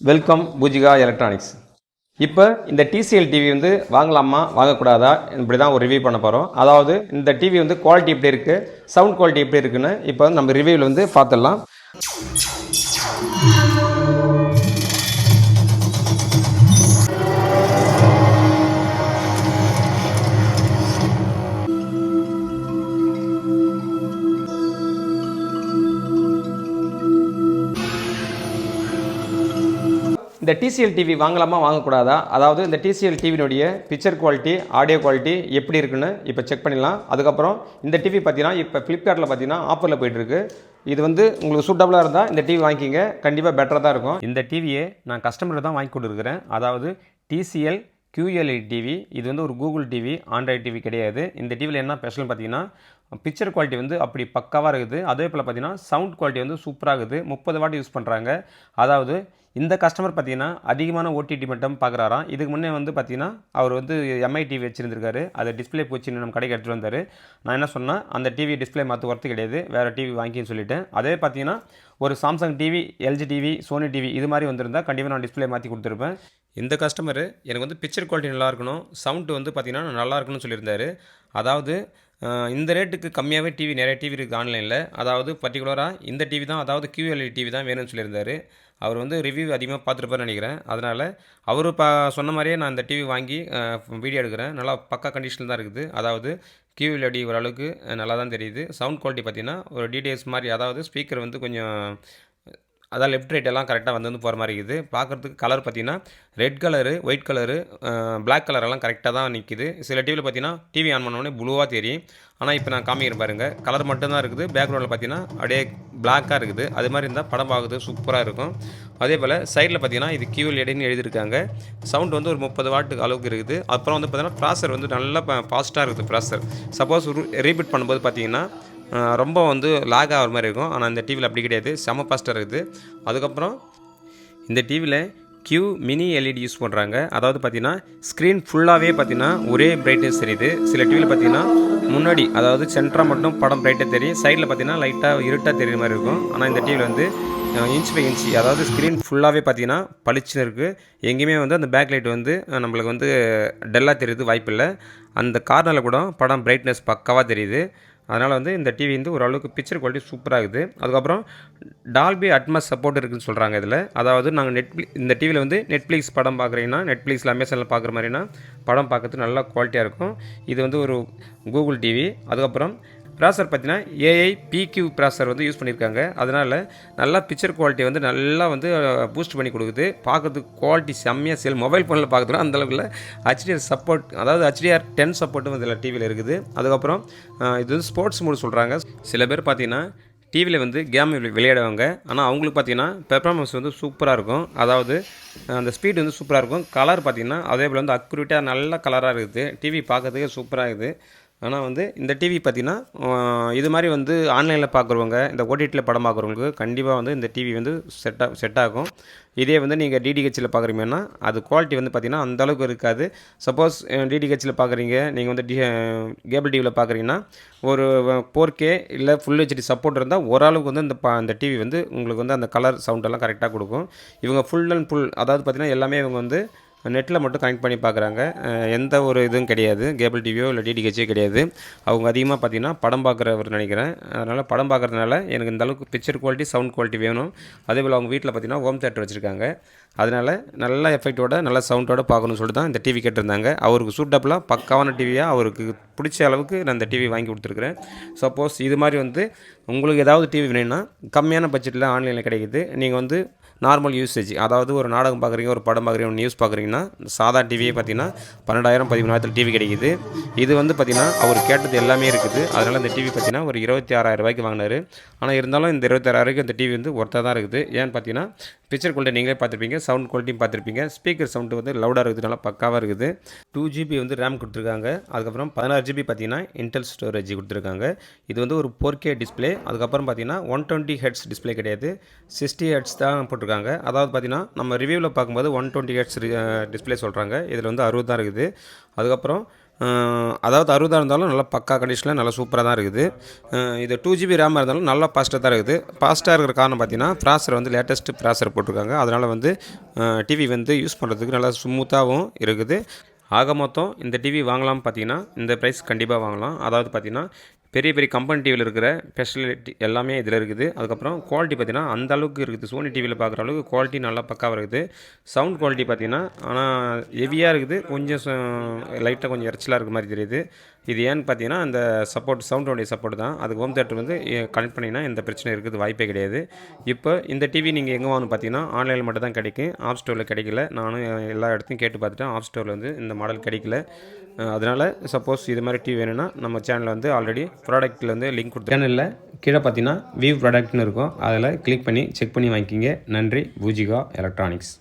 Welcome Poojika electronics. இப்போ இந்த TCL TV வந்து வாங்கலாமா வாங்கக்கூடாதா இப்படி தான் ஒரு ரிவ்யூ பண்ண போகிறோம். அதாவது இந்த டிவி வந்து குவாலிட்டி எப்படி இருக்குது, சவுண்ட் குவாலிட்டி எப்படி இருக்குன்னு இப்போ நம்ம ரிவ்யூவில் வந்து பார்த்துடலாம். இந்த டிசிஎல் டிவி வாங்கலாமா வாங்கக்கூடாதா, அதாவது இந்த டிசிஎல் டிவினுடைய பிக்சர் குவாலிட்டி, ஆடியோ குவாலிட்டி எப்படி இருக்குன்னு இப்போ செக் பண்ணிடலாம். அதுக்கப்புறம் இந்த டிவி பார்த்தீங்கன்னா இப்போ ஃப்ளிப்கார்ட்டில் பார்த்தீங்கன்னா ஆஃபரில் போயிட்டுருக்கு. இது வந்து உங்களுக்கு சூட்டபுளாக இருந்தால் இந்த டிவி வாங்கிக்கிங்க, கண்டிப்பாக பெட்டராக தான் இருக்கும். இந்த டிவியை நான் கஸ்டமருக்கு தான் வாங்கி கொடுத்துருக்குறேன். அதாவது டிசிஎல் QLED டிவி. இது வந்து ஒரு கூகுள் டிவி, ஆண்ட்ராய்டு டிவி கிடையாது. இந்த டிவியில் என்ன ஸ்பெஷல்னு பார்த்தீங்கன்னா பிக்சர் குவாலிட்டி வந்து அப்படி பக்காவாக இருக்குது. அதே போல் பார்த்தீங்கன்னா சவுண்ட் குவாலிட்டி வந்து சூப்பராக இருக்குது. 30 வாட் யூஸ் பண்ணுறாங்க. அதாவது இந்த கஸ்டமர் பார்த்தீங்கன்னா அதிகமான ஓடிடி மட்டும் பார்க்குறாராம். இதுக்கு முன்னே வந்து பார்த்தீங்கன்னா அவர் வந்து எம்ஐ டிவி வச்சுருந்துருக்காரு. அதை டிஸ்பிளே போச்சுன்னு நம்ம கடைக்கு எடுத்துகிட்டு வந்தார். நான் என்ன சொன்னேன், அந்த டிவி டிஸ்பிளே மாற்ற ஒர்த்து கிடையாது, வேறு டிவி வாங்கின்னு சொல்லிட்டேன். அதே பார்த்தீங்கன்னா ஒரு Samsung TV, LG TV, Sony TV இது மாதிரி வந்திருந்தால் கண்டிப்பாக நான் டிஸ்பிளே மாற்றி கொடுத்துருப்பேன். இந்த கஸ்டமர் எனக்கு வந்து பிக்சர் குவாலிட்டி நல்லா இருக்கணும், சவுண்டு வந்து பார்த்தீங்கன்னா நல்லா இருக்கணும்னு சொல்லியிருந்தார். அதாவது இந்த ரேட்டுக்கு கம்மியாகவே டிவி நிறைய டிவி இருக்குது ஆன்லைனில். அதாவது பர்டிகுலராக இந்த டிவி தான், அதாவது QLED டிவி தான் வேணும்னு சொல்லியிருந்தார். அவர் வந்து ரிவ்யூ அதிகமாக பார்த்துருப்பார்னு நினைக்கிறேன். அதனால் அவர் சொன்ன மாதிரியே நான் இந்த டிவி வாங்கி வீடியோ எடுக்கிறேன். நல்லா பக்கா கண்டிஷனில் தான் இருக்குது. அதாவது QLED ஓரளவுக்கு நல்லா தான் தெரியுது. சவுண்ட் குவாலிட்டி பார்த்திங்கன்னா ஒரு டிடிஎஸ் மாதிரி, அதாவது ஸ்பீக்கர் வந்து கொஞ்சம் அதான் லெஃப்ட் ரைட் எல்லாம் கரெக்டாக வந்து போகிற மாதிரி இருக்குது. பார்க்குறதுக்கு கலர் பார்த்திங்கன்னா red colour, white colour, black கலரெல்லாம் கரெக்டாக தான் நிற்கிது. சில டிவியில் பார்த்திங்கன்னா டிவி ஆன் பண்ணோடனே ப்ளூவாக தெரியும். ஆனால் இப்போ நான் காமிக்கிறேன் பாருங்கள், கலர் மட்டும்தான் இருக்குது. பேக்ரவுண்டில் பார்த்திங்கன்னா அப்படியே பிளாக்காக இருக்குது. அது மாதிரி இருந்தால் படம் பார்க்குறது சூப்பராக இருக்கும். அதே போல் சைடில் பார்த்திங்கன்னா இது QLEDன்னு எழுதியிருக்காங்க. சவுண்ட் வந்து ஒரு 30 வாட்டுக்கு அளவுக்கு இருக்குது. அப்புறம் வந்து பார்த்திங்கன்னா ப்ராசர் வந்து நல்லா ஃபாஸ்ட்டாக இருக்குது ப்ராசர். சப்போஸ் ரீபீட் பண்ணும்போது பார்த்திங்கன்னா ரொம்ப வந்து லாக் ஆகிற மாதிரி இருக்கும். ஆனால் இந்த டிவியில் அப்படி கிடையாது, செம ஃபாஸ்ட்டாக இருக்குது. அதுக்கப்புறம் இந்த டிவியில் மினி LED யூஸ் பண்ணுறாங்க. அதாவது பார்த்திங்கன்னா ஸ்க்ரீன் ஃபுல்லாகவே பார்த்திங்கன்னா ஒரே பிரைட்னஸ் தெரியுது. சில டிவியில் பார்த்திங்கன்னா முன்னாடி, அதாவது சென்டராக மட்டும் படம் பிரைட்டாக தெரியும், சைடில் பார்த்திங்கன்னா லைட்டாக இருட்டாக தெரியுற மாதிரி இருக்கும். ஆனால் இந்த டிவியில் வந்து இன்ச் பை இன்ச், அதாவது ஸ்க்ரீன் ஃபுல்லாகவே பார்த்திங்கன்னா பளிச்சுன்னு இருக்குது. எங்கேயுமே வந்து அந்த பேக் லைட் வந்து நம்மளுக்கு வந்து டல்லாக தெரியுது வாய்ப்பில்லை. அந்த கார்னரில் கூட படம் பிரைட்னஸ் பக்காவாக தெரியுது. அதனால் வந்து இந்த டிவி வந்து ஓரளவுக்கு பிக்சர் குவாலிட்டி சூப்பராக இருக்குது. அதுக்கப்புறம் டால்பி அட்மாஸ் சப்போர்ட் இருக்குதுன்னு சொல்கிறாங்க இதில். அதாவது நாங்கள் இந்த டிவியில் வந்து நெட்ஃப்ளிக்ஸ் படம் பார்க்குறீங்கன்னா, நெட்ஃப்ளிக்ஸில் அமேசானில் பார்க்குற மாதிரினா படம் பார்க்கறதுக்கு நல்லா குவாலிட்டியாக இருக்கும். இது வந்து ஒரு கூகுள் டிவி. அதுக்கப்புறம் ப்ராசர் பார்த்தீங்கன்னா AI-PQ ப்ராசர் வந்து யூஸ் பண்ணியிருக்காங்க. அதனால் நல்லா பிக்சர் குவாலிட்டி வந்து நல்லா வந்து பூஸ்ட் பண்ணி கொடுக்குது. பார்க்குறதுக்கு குவாலிட்டி செம்மையாக மொபைல் ஃபோனில் பார்க்குறோம் அந்தளவுக்கு HDR சப்போர்ட், அதாவது HDR10 சப்போர்ட்டும் இதில் டிவியில் இருக்குது. அதுக்கப்புறம் இது வந்து ஸ்போர்ட்ஸ் மோடு சொல்கிறாங்க. சில பேர் பார்த்தீங்கன்னா டிவியில் வந்து கேம் விளையாடுவாங்க. ஆனால் அவங்களுக்கு பார்த்தீங்கன்னா பெர்ஃபார்மன்ஸ் வந்து சூப்பராக இருக்கும். அதாவது அந்த ஸ்பீட் வந்து சூப்பராக இருக்கும். கலர் பார்த்திங்கன்னா அதே போல் வந்து அக்யூரேட்டாக நல்ல கலராக இருக்குது. டிவி பார்க்குறதுக்கே சூப்பராக இருக்குது. ஆனால் வந்து இந்த டிவி பார்த்திங்கன்னா இது மாதிரி வந்து ஆன்லைனில் பார்க்குறவங்க, இந்த ஓடிடியில் படம் பார்க்குறவங்களுக்கு கண்டிப்பாக வந்து இந்த டிவி வந்து செட் ஆகும். இதே வந்து நீங்கள் DTHல பார்க்குறீங்கன்னா அது குவாலிட்டி வந்து பார்த்திங்கன்னா அந்தளவுக்கு இருக்காது. சப்போஸ் DTHல பார்க்குறீங்க, நீங்கள் வந்து கேபிள் டிவியில் பார்க்குறீங்கன்னா ஒரு 4K இல்லை ஃபுல் HD சப்போர்ட் இருந்தால் ஓரளவுக்கு வந்து இந்த டிவி வந்து உங்களுக்கு வந்து அந்த கலர் சவுண்டெல்லாம் கரெக்டாக கொடுக்கும். இவங்க ஃபுல் அண்ட் ஃபுல், அதாவது பார்த்திங்கன்னா எல்லாமே இவங்க வந்து நெட்டில் மட்டும் கனெக்ட் பண்ணி பார்க்குறாங்க. எந்த ஒரு இதுவும் கிடையாது, கேபிள் டிவியோ இல்லை DTHோ கிடையாது. அவங்க அதிகமாக பார்த்திங்கன்னா படம் பார்க்குறவர் நினைக்கிறேன். அதனால் படம் பார்க்குறதுனால எனக்கு இந்த அளவுக்கு பிக்சர் குவாலிட்டி, சவுண்ட் குவாலிட்டி வேணும். அதே போல் அவங்க வீட்டில் பார்த்திங்கன்னா ஹோம் தியேட்டர் வச்சுருக்காங்க. அதனால் நல்ல எஃபெக்டோட நல்ல சவுண்டோட பார்க்கணும்னு சொல்லிட்டு தான் இந்த டிவி கேட்டிருந்தாங்க. அவருக்கு சூட்டபுளாக பக்காவான டிவியாக அவருக்கு பிடிச்ச அளவுக்கு நான் இந்த டிவி வாங்கி கொடுத்துருக்குறேன். சப்போஸ் இது மாதிரி வந்து உங்களுக்கு ஏதாவது டிவி வேணும்னா கம்மியான பட்ஜெட்டில் ஆன்லைனில் கிடைக்குது. நீங்கள் வந்து நார்மல் யூசேஜ், அதாவது ஒரு நாடகம் பார்க்குறீங்க, ஒரு படம் பார்க்குறீங்க, ஒரு நியூஸ் பார்க்குறீங்கன்னா சாதா டிவியே பார்த்திங்கன்னா 12,000 13,000 டிவி கிடைக்குது. இது வந்து பார்த்திங்கன்னா அவர் கேட்டது எல்லாமே இருக்குது. அதனால் இந்த டிவி பார்த்திங்கன்னா ஒரு 26,000 ரூபாய்க்கு வாங்கினார். ஆனால் இருந்தாலும் இந்த 26,000 ரூபாய்க்கு இந்த டிவி வந்து ஒர்த்தாக தான் இருக்குது. ஏன்னு பார்த்தீங்கன்னா பிக்சர் குவாலிட்டி நீங்களே பார்த்துருப்பீங்க, சவுண்ட் குவாலிட்டியும் பார்த்துருப்பீங்க, ஸ்பீக்கர் சவுண்டு வந்து லவுடாக இருக்குது, நல்லா பக்காவாக இருக்குது. 2GB வந்து ரேம் கொடுத்துருக்காங்க. அதுக்கப்புறம் 16GB பார்த்திங்கன்னா இன்டெல் ஸ்டோரேஜ் கொடுத்துருக்காங்க. இது வந்து ஒரு 4K டிஸ்பிளே. அதுக்கப்புறம் பார்த்திங்கன்னா 120 Hz டிஸ்பிளே கிடையாது, 60 Hz தான் போட்டிருக்காங்க. அதாவது பார்த்திங்கன்னா நம்ம ரிவ்யூவில் பார்க்கும்போது 120 Hz டிஸ்பிளே சொல்கிறாங்க, இதில் வந்து 60 தான் இருக்குது. அதுக்கப்புறம் அதாவது 60 இருந்தாலும் நல்லா பக்கா கண்டிஷனில் நல்லா சூப்பராக தான் இருக்குது. இது 2GB ரேமாக இருந்தாலும் நல்லா ஃபாஸ்ட்டாக தான் இருக்குது. ஃபாஸ்ட்டாக இருக்கிற காரணம் பார்த்தீங்கன்னா ப்ராசர் வந்து லேட்டஸ்ட்டு ப்ராசர் போட்டிருக்காங்க. அதனால் வந்து டிவி வந்து யூஸ் பண்ணுறதுக்கு நல்லா ஸ்மூத்தாகவும் இருக்குது. ஆக மொத்தம் இந்த டிவி வாங்கலாம்னு பார்த்தீங்கன்னா இந்த ப்ரைஸ் கண்டிப்பாக வாங்கலாம். அதாவது பார்த்தீங்கன்னா பெரிய பெரிய கம்பெனி டிவியில் இருக்கிற ஸ்பெஷலிட்டி எல்லாமே இதில் இருக்குது. அதுக்கப்புறம் குவாலிட்டி பார்த்தீங்கன்னா அந்த அளவுக்கு இருக்குது. சோனி டிவியில் பார்க்குற அளவுக்கு குவாலிட்டி நல்லா பக்காவாக இருக்குது. சவுண்ட் குவாலிட்டி பார்த்தீங்கன்னா ஆனால் ஹெவியாக இருக்குது. கொஞ்சம் லைட்டாக கொஞ்சம் இறைச்சலாக இருக்க மாதிரி தெரியுது. இது ஏன்னு பார்த்தீங்கன்னா அந்த சவுண்டோடைய சப்போர்ட் தான். அதுக்கு ஹோம் தேட்டர் வந்து கனெக்ட் பண்ணிங்கன்னா எந்த பிரச்சனை இருக்குது வாய்ப்பே கிடையாது. இப்போ இந்த டிவி நீங்கள் எங்கே வாங்கணும் பார்த்தீங்கன்னா ஆன்லைனில் மட்டும் தான் கிடைக்கும். ஆப் ஸ்டோரில் கிடைக்கல. நானும் எல்லா இடத்தையும் கேட்டு பார்த்துட்டேன். ஆப் ஸ்டோரில் வந்து இந்த மாடல் கிடைக்கல. அதனால் சப்போஸ் இது மாதிரி டிவி வேணும்னா நம்ம சேனலில் வந்து ஆல்ரெடி ப்ராடக்ட்டில் வந்து லிங்க் கொடுத்து சேனலில் கீழே பார்த்தீங்கன்னா வியூ ப்ராடக்ட்னு இருக்கும். அதில் கிளிக் பண்ணி செக் பண்ணி வாங்கிக்கிங்க. நன்றி. பூஜிகா எலக்ட்ரானிக்ஸ்.